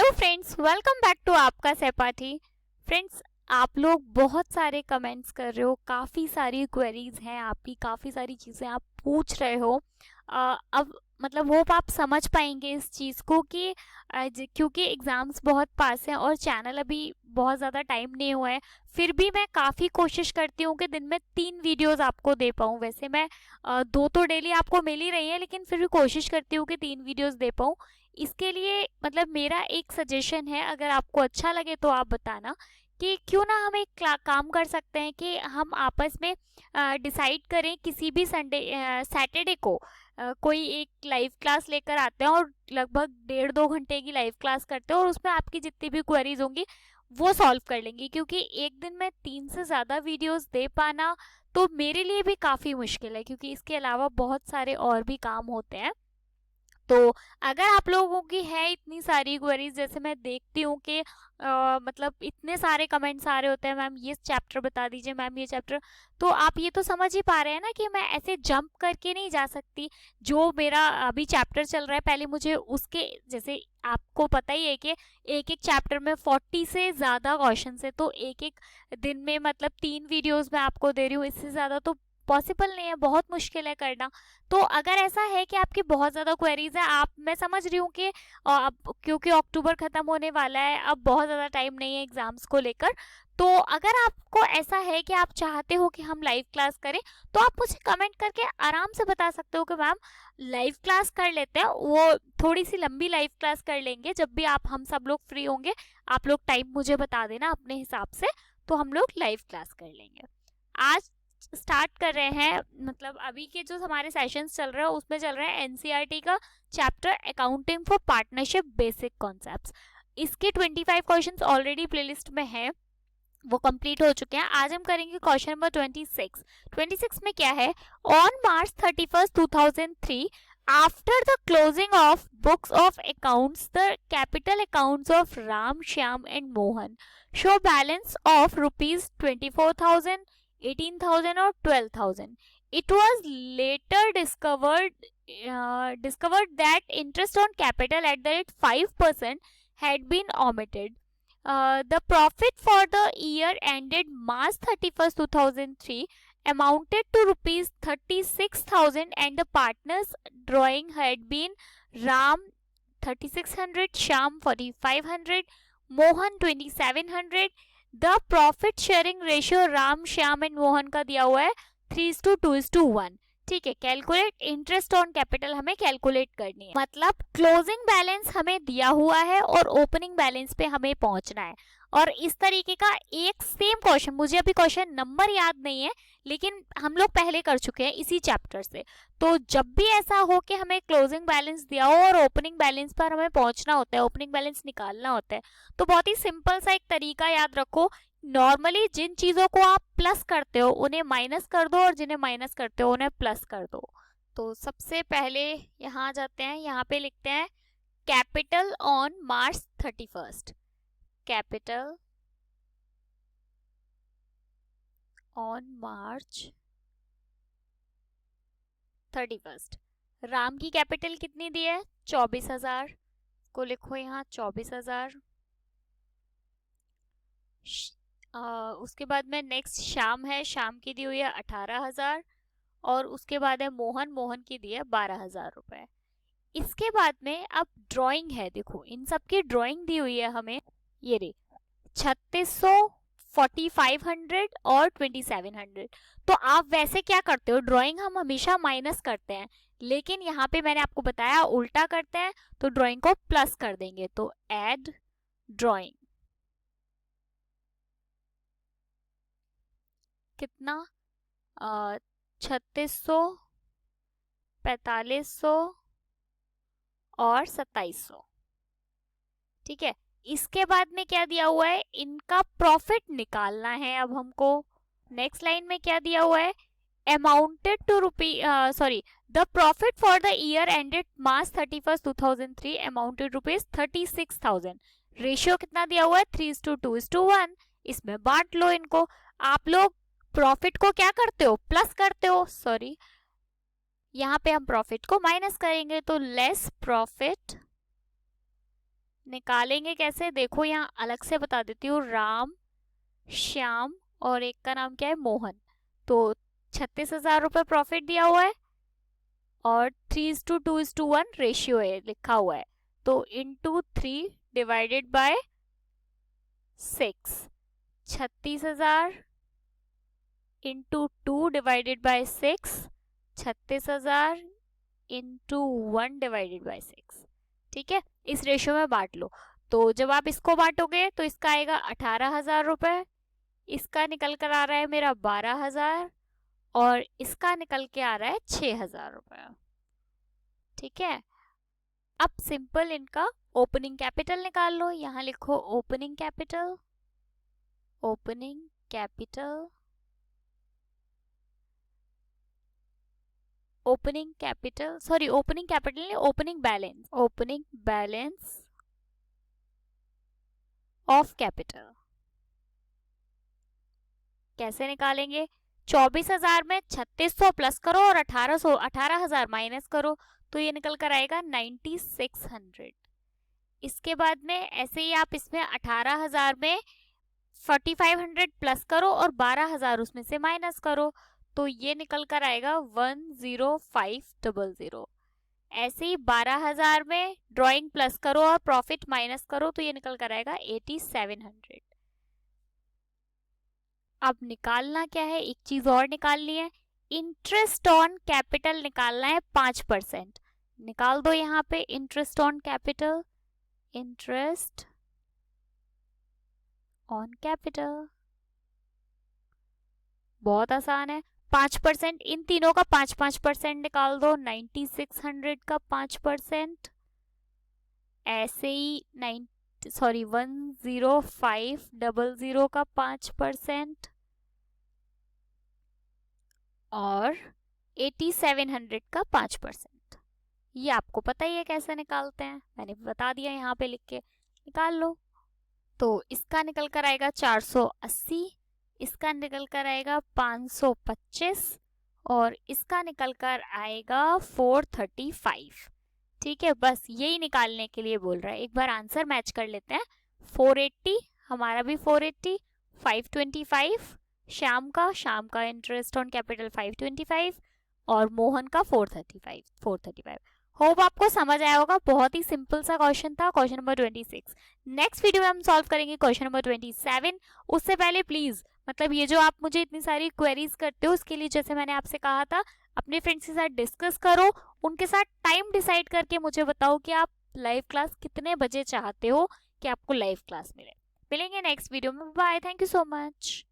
Hello friends, welcome back to आपका सहपाठी। Friends, आप लोग बहुत सारे कमेंट्स कर रहे हो, काफ़ी सारी क्वेरीज हैं आपकी, काफ़ी सारी चीज़ें आप पूछ रहे हो। अब मतलब होप आप समझ पाएंगे इस चीज़ को कि क्योंकि एग्ज़ाम्स बहुत पास हैं और चैनल अभी बहुत ज़्यादा टाइम नहीं हुआ है, फिर भी मैं काफ़ी कोशिश करती हूँ कि दिन में 3 वीडियोस आपको दे पाऊँ। वैसे मैं 2 तो डेली आपको मिल ही रही है, लेकिन फिर भी कोशिश करती हूँ कि 3 वीडियोस दे पाऊँ। इसके लिए मतलब मेरा एक सजेशन है, अगर आपको अच्छा लगे तो आप बताना कि क्यों ना हम एक काम कर सकते हैं कि हम आपस में डिसाइड करें किसी भी संडे सैटरडे को कोई एक लाइव क्लास लेकर आते हैं और लगभग 1.5-2 घंटे की लाइव क्लास करते हैं और उसमें आपकी जितनी भी क्वेरीज होंगी वो सॉल्व कर लेंगे। क्योंकि एक दिन में 3 से ज़्यादा वीडियोस दे पाना तो मेरे लिए भी काफ़ी मुश्किल है, क्योंकि इसके अलावा बहुत सारे और भी काम होते हैं। तो अगर आप लोगों की है इतनी सारी क्वेरीज, जैसे मैं देखती हूँ कि मतलब इतने सारे कमेंट्स आ रहे होते हैं, मैम ये चैप्टर बता दीजिए, मैम ये चैप्टर, तो आप ये तो समझ ही पा रहे हैं ना कि मैं ऐसे जंप करके नहीं जा सकती। जो मेरा अभी चैप्टर चल रहा है पहले मुझे उसके, जैसे आपको पता ही है कि एक एक चैप्टर में 40 से ज़्यादा क्वेश्चन है, तो एक एक दिन में मतलब 3 वीडियोस मैं आपको दे रही हूँ, इससे ज़्यादा तो पॉसिबल नहीं है, बहुत मुश्किल है करना। तो अगर ऐसा है कि आपकी बहुत ज़्यादा क्वेरीज है, आप, मैं समझ रही हूँ कि अब क्योंकि अक्टूबर ख़त्म होने वाला है, अब बहुत ज़्यादा टाइम नहीं है एग्ज़ाम्स को लेकर, तो अगर आपको ऐसा है कि आप चाहते हो कि हम लाइव क्लास करें, तो आप मुझे कमेंट करके आराम से बता सकते हो कि मैम लाइव क्लास कर लेते हैं, वो थोड़ी सी लंबी लाइव क्लास कर लेंगे, जब भी आप, हम सब लोग फ्री होंगे, आप लोग टाइम मुझे बता देना अपने हिसाब से, तो हम लोग लाइव क्लास कर लेंगे। आज स्टार्ट कर रहे हैं, मतलब अभी के जो हमारे सेशंस चल रहे हैं उसमें चल रहा है एनसीईआरटी का chapter accounting for partnership basic concepts. इसके 25 क्वेश्चंस ऑलरेडी प्लेलिस्ट में है, वो कंप्लीट हो चुके हैं। आज हम करेंगे क्वेश्चन नंबर 26। 26 में क्या है, on March 31, 2003, after the closing of books of accounts, the capital accounts of Ram, Shyam and Mohan show balance of ₹24,000, 18,000 or 12,000. It was later discovered that interest on capital at the rate 5% had been omitted. The profit for the year ended March 31st, 2003 amounted to rupees 36,000, and the partners drawing had been Ram 3600, Sham 4500, Mohan 2700. The profit sharing ratio Ram, Shyam and Mohan का दिया हुआ है 3:2:1। ठीक है, calculate interest on capital हमें calculate करनी है, मतलब क्लोजिंग बैलेंस हमें दिया हुआ है और ओपनिंग बैलेंस पे हमें पहुंचना है। और इस तरीके का एक सेम क्वेश्चन, मुझे अभी क्वेश्चन नंबर याद नहीं है, लेकिन हम लोग पहले कर चुके हैं इसी चैप्टर से। तो जब भी ऐसा हो कि हमें क्लोजिंग बैलेंस दिया हो और ओपनिंग बैलेंस पर हमें पहुंचना होता है, ओपनिंग बैलेंस निकालना होता है, तो बहुत ही सिंपल सा एक तरीका याद रखो। नॉर्मली जिन चीजों को आप प्लस करते हो उन्हें माइनस कर दो, और जिन्हें माइनस करते हो उन्हें प्लस कर दो। तो सबसे पहले यहाँ जाते हैं, यहाँ पे लिखते हैं capital on March 31, capital on March 31। Ram की कैपिटल कितनी दी है, 24,000 को लिखो यहाँ, 24,000। उसके बाद में नेक्स्ट शाम है, शाम की दी हुई है 18,000, और उसके बाद है मोहन, मोहन की दी है 12,000 रुपए। इसके बाद में अब ड्राइंग है, देखो इन सब की ड्राइंग दी हुई है हमें, ये रे 3600, 4500 और 2700। तो आप वैसे क्या करते हो, ड्राइंग हम हमेशा माइनस करते हैं, लेकिन यहाँ पे मैंने आपको बताया उल्टा करते हैं, तो ड्राइंग को प्लस कर देंगे। तो एड ड्राइंग कितना, 3600, 4500 और 2700। ठीक है, इसके बाद में क्या दिया हुआ है, इनका प्रॉफिट निकालना है अब हमको। नेक्स्ट लाइन में क्या दिया हुआ है, amounted to the profit for the year ended March 31, 2003 amounted ₹36,000। Ratio कितना दिया हुआ है, 3:2:1। इसमें बांट लो इनको। आप लोग प्रॉफिट को क्या करते हो, प्लस करते हो, सॉरी यहाँ पे हम प्रॉफिट को माइनस करेंगे, तो लेस प्रॉफिट निकालेंगे कैसे, देखो यहाँ अलग से बता देती हूँ। राम, श्याम और एक का नाम क्या है, मोहन। तो 36,000 रुपये प्रॉफिट दिया हुआ है और 3:2:1 रेशियो है लिखा हुआ है। तो into 3 divided by 6, 36,000 into 2 divided by 6, 36,000 into 1 divided by 6। ठीक है, इस रेशियो में बांट लो। तो जब आप इसको बांटोगे तो इसका आएगा 18,000 रुपये, इसका निकल कर आ रहा है मेरा 12,000 और इसका निकल के आ रहा है 6,000 रुपये। ठीक है, अब सिंपल इनका ओपनिंग कैपिटल निकाल लो। यहाँ लिखो opening capital, opening capital, opening capital, sorry opening capital नहीं, opening balance, opening balance of capital. कैसे निकालेंगे, 24,000 में 3600 प्लस करो और 18,000 माइनस करो, तो ये निकल कर आएगा 9600। इसके बाद में ऐसे ही आप इसमें 18,000 में 4500 प्लस करो और 12,000 उसमें से माइनस करो, तो ये निकल कर आएगा 10500। ऐसे ही 12,000 में ड्राइंग प्लस करो और प्रॉफिट माइनस करो, तो ये निकल कर आएगा 8700। अब निकालना क्या है, एक चीज और निकालनी है, इंटरेस्ट ऑन कैपिटल निकालना है 5%। निकाल दो यहाँ पे interest on capital, interest on capital, बहुत आसान है। 5%, इन तीनों का 5% निकाल दो, 9600 का 5%, ऐसे ही 10500 का 5% और 8700 का 5%। ये आपको पता ही है कैसे निकालते हैं, मैंने बता दिया यहाँ पे लिख के, निकाल लो। तो इसका निकल कर आएगा 480, इसका निकल कर आएगा 525 और इसका निकल कर आएगा 435। ठीक है, बस यही निकालने के लिए बोल रहा है। एक बार आंसर मैच कर लेते हैं। 480, हमारा भी 480, 525 श्याम का इंटरेस्ट ऑन कैपिटल 525 और मोहन का 435। होप आपको समझ आया होगा, बहुत ही सिंपल सा क्वेश्चन था, क्वेश्चन नंबर 26। नेक्स्ट वीडियो में हम सॉल्व करेंगे क्वेश्चन नंबर 27। उससे पहले प्लीज, मतलब ये जो आप मुझे इतनी सारी क्वेरीज करते हो, उसके लिए जैसे मैंने आपसे कहा था, अपने फ्रेंड्स के साथ डिस्कस करो, उनके साथ टाइम डिसाइड करके मुझे बताओ कि आप लाइव क्लास कितने बजे चाहते हो कि आपको लाइव क्लास मिले। मिलेंगे नेक्स्ट वीडियो में, bye, thank you so much.